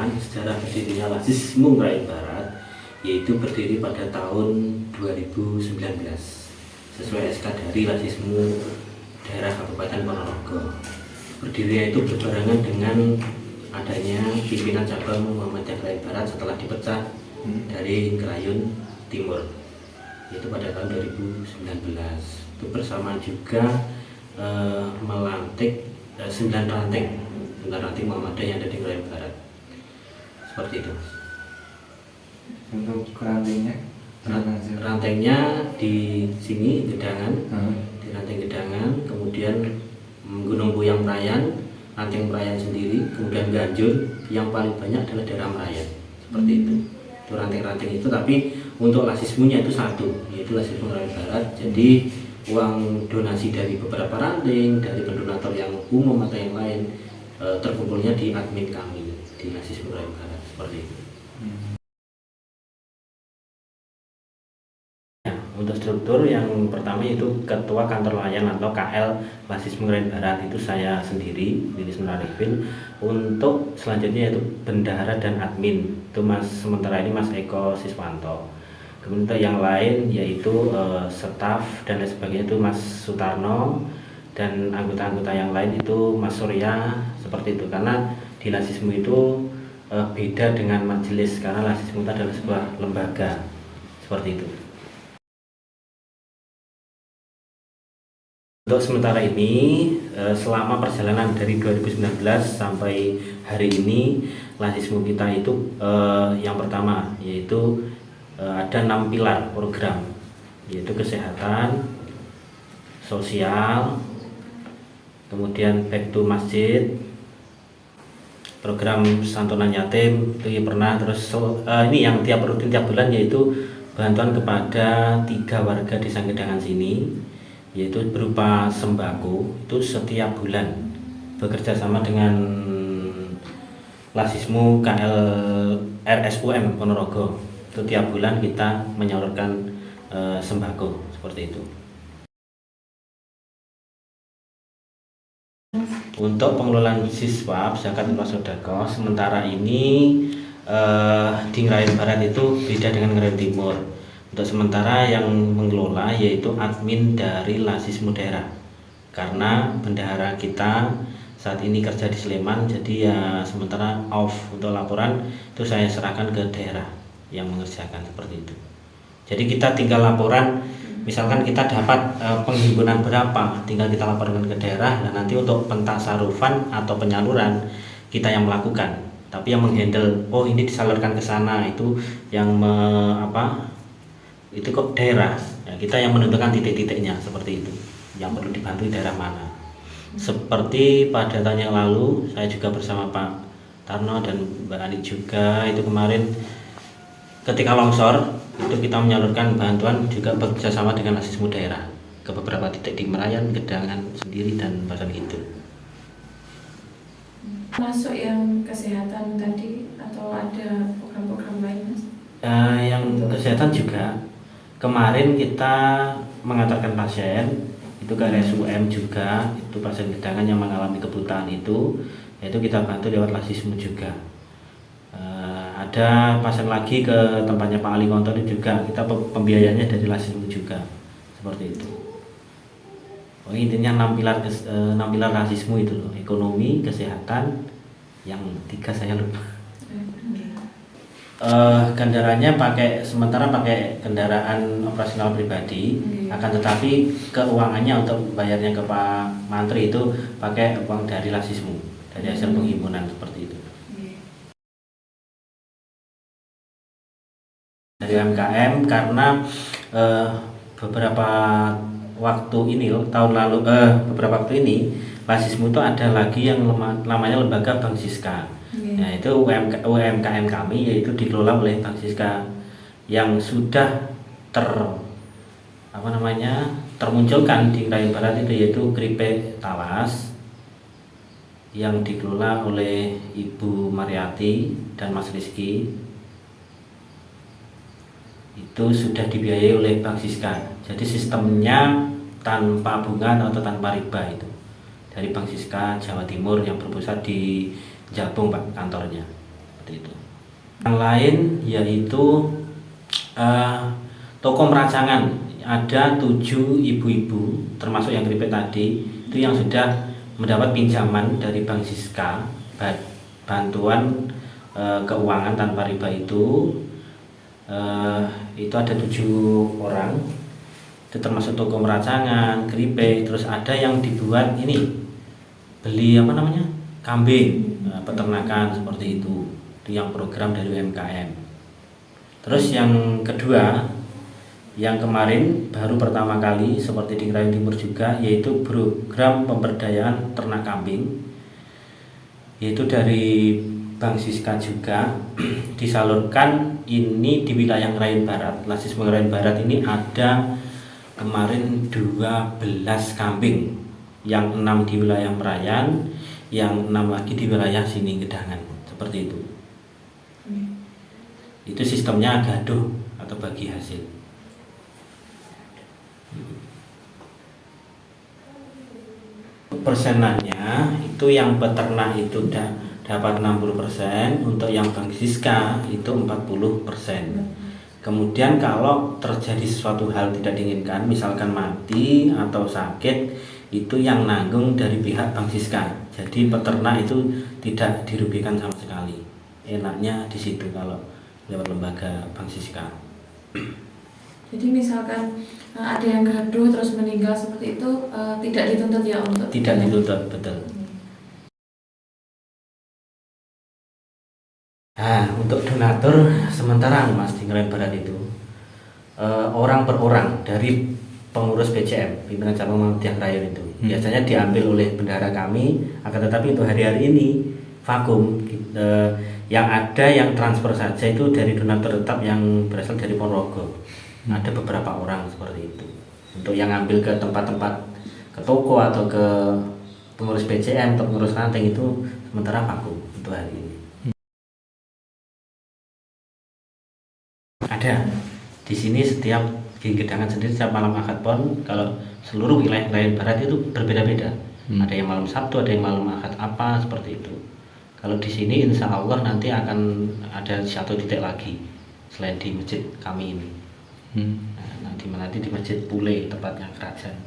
perkenalan sejarah berdirinya Lasismu Ngerain Barat, yaitu berdiri pada tahun 2019 sesuai SK dari Lasismu daerah Kabupaten Ponorogo. Berdirinya itu berbarengan dengan adanya pimpinan cabang Muhammadiyah Ngerain Barat setelah dipecah dari Ngerayun Timur, itu pada tahun 2019. Itu bersamaan juga melantik 9 ranting Muhammadiyah yang ada di Ngerain Barat. Seperti itu. Untuk rantingnya? Rantengnya di sini Gedangan, di ranting Gedangan, kemudian Gunung Puyang Merayan, ranting Merayan sendiri, kemudian Ganjur, yang paling banyak adalah daerah Merayan. Seperti itu. Itu ranting-ranting itu, tapi untuk Lasismunya itu satu, yaitu Lasismu Ngerain Barat. Jadi uang donasi dari beberapa ranting, dari pendonator yang umum atau yang lain, terkumpulnya di admin kami di Lasismu Ngerain Barat. Seperti itu. Untuk struktur yang pertama yaitu Ketua Kantor Layan atau KL Lasismu Ngerain Barat, itu saya sendiri, Lilis Nurarifin. Untuk selanjutnya yaitu Bendahara dan Admin, itu sementara ini Mas Eko Siswanto. Kemudian untuk yang lain yaitu staf dan lain sebagainya itu Mas Sutarno, dan anggota-anggota yang lain itu Mas Surya. Seperti itu, karena di Lasismu itu beda dengan majelis, karena Lasismu itu adalah sebuah lembaga. Seperti itu. Untuk sementara ini, selama perjalanan dari 2019 sampai hari ini, Lasismu kita itu yang pertama yaitu ada 6 pilar program, yaitu kesehatan, sosial, kemudian back to masjid, program santunan yatim itu ya pernah, terus ini yang tiap rutin tiap bulan yaitu bantuan kepada 3 warga desa Gedangan sini, yaitu berupa sembako. Itu setiap bulan bekerja sama dengan Lasismu KL RSUM Ponorogo. Itu tiap bulan kita menyalurkan sembako seperti itu. Untuk pengelolaan siswa zakat infak sedekah sementara ini di Ngerain Barat itu beda dengan Ngerain Timur. Untuk sementara yang mengelola yaitu admin dari Lasismu daerah, karena bendahara kita saat ini kerja di Sleman, jadi ya sementara off. Untuk laporan itu saya serahkan ke daerah yang mengerjakan, seperti itu. Jadi kita tinggal laporan, misalkan kita dapat penghimpunan berapa, tinggal kita laporkan ke daerah, dan nanti untuk pentasarufan atau penyaluran kita yang melakukan, tapi yang menghandle, oh ini disalurkan ke sana, itu yang itu kok daerah, ya, kita yang menentukan titik-titiknya. Seperti itu, yang perlu dibantu daerah mana. Seperti pada tahun yang lalu saya juga bersama Pak Tarno dan Mbak Ani juga, itu kemarin ketika longsor itu kita menyalurkan bantuan juga bekerjasama dengan Lasismu daerah ke beberapa titik di Merayan, Gedangan sendiri, dan bahkan itu. Masuk yang kesehatan tadi atau ada program-program lain, Mas? Yang kesehatan juga kemarin kita mengantarkan pasien itu ke RSUM juga, itu pasien Gedangan yang mengalami kebutaan itu, yaitu kita bantu lewat Lasismu juga. Ada pasien lagi ke tempatnya Pak Ali Kontor juga, kita pembiayanya dari Lasismu juga. Seperti itu. Oh, intinya 6 pilar Lasismu itu loh, ekonomi, kesehatan, yang 3 saya lupa. Kendaraannya sementara pakai kendaraan operasional pribadi, akan tetapi keuangannya untuk bayarnya ke Pak Mantri itu pakai uang dari Lasismu, dari hasil penghimpunan, seperti itu. Dari UMKM, karena beberapa waktu ini beberapa waktu ini Lasismu itu ada lagi yang namanya lembaga Bank Siska. Nah, itu UMKM kami yaitu dikelola oleh Bank Siska yang sudah termunculkan di Ngerain Barat itu, yaitu Keripik Talas yang dikelola oleh Ibu Mariati dan Mas Rizky. Itu sudah dibiayai oleh Bank Siska. Jadi sistemnya tanpa bunga atau tanpa riba, itu dari Bank Siska Jawa Timur yang berpusat di Jabung, Pak, kantornya. seperti itu. Yang lain yaitu toko meracangan, ada 7 ibu-ibu termasuk yang keripik tadi itu yang sudah mendapat pinjaman dari Bank Siska, bantuan keuangan tanpa riba itu ada 7 orang. Itu termasuk toko meracangan, keripik, terus ada yang dibuat ini beli kambing, peternakan seperti itu yang program dari UMKM. Terus yang kedua, yang kemarin baru pertama kali seperti di Ngerayun Timur juga, yaitu program pemberdayaan ternak kambing, yaitu dari Bank Siska juga disalurkan ini di wilayah Ngerayun Barat. Lasisme Ngerayun Barat ini ada kemarin 12 kambing, yang 6 di wilayah Merayan, yang 6 lagi di wilayah sini Gedangan, seperti itu. Itu sistemnya gaduh atau bagi hasil. Persenannya itu yang peternak itu dapat 60%, untuk yang Bank Siska itu 40%. Kemudian kalau terjadi sesuatu hal tidak diinginkan, misalkan mati atau sakit, itu yang nanggung dari pihak Bank Siska. Jadi peternak itu tidak dirugikan sama sekali. Enaknya di situ kalau lewat lembaga Bank Siska. Jadi misalkan ada yang gaduh terus meninggal seperti itu, tidak dituntut ya untuk? Tidak dituntut, betul. Nah, untuk donatur sementara Mas di Ngerayun Barat itu orang per orang dari pengurus BCM, pimpinan cabang Muhammadiyah Ngerayun itu biasanya diambil oleh bendahara kami, akan tetapi untuk hari-hari ini vakum. Yang ada yang transfer saja itu dari donatur tetap yang berasal dari Ponorogo. Ada beberapa orang seperti itu. Untuk yang ambil ke tempat-tempat, ke toko atau ke pengurus BCM atau pengurus ranting itu sementara vakum untuk hari ini. Ada di sini setiap di Gedangan sendiri setiap malam Ahad Pon, kalau seluruh wilayah Ngerayun Barat itu berbeda-beda. Ada yang malam Sabtu, ada yang malam Ahad apa seperti itu. Kalau di sini insya Allah nanti akan ada 1 titik lagi selain di masjid kami ini. Nanti di Masjid Pule, tempatnya kerajaan.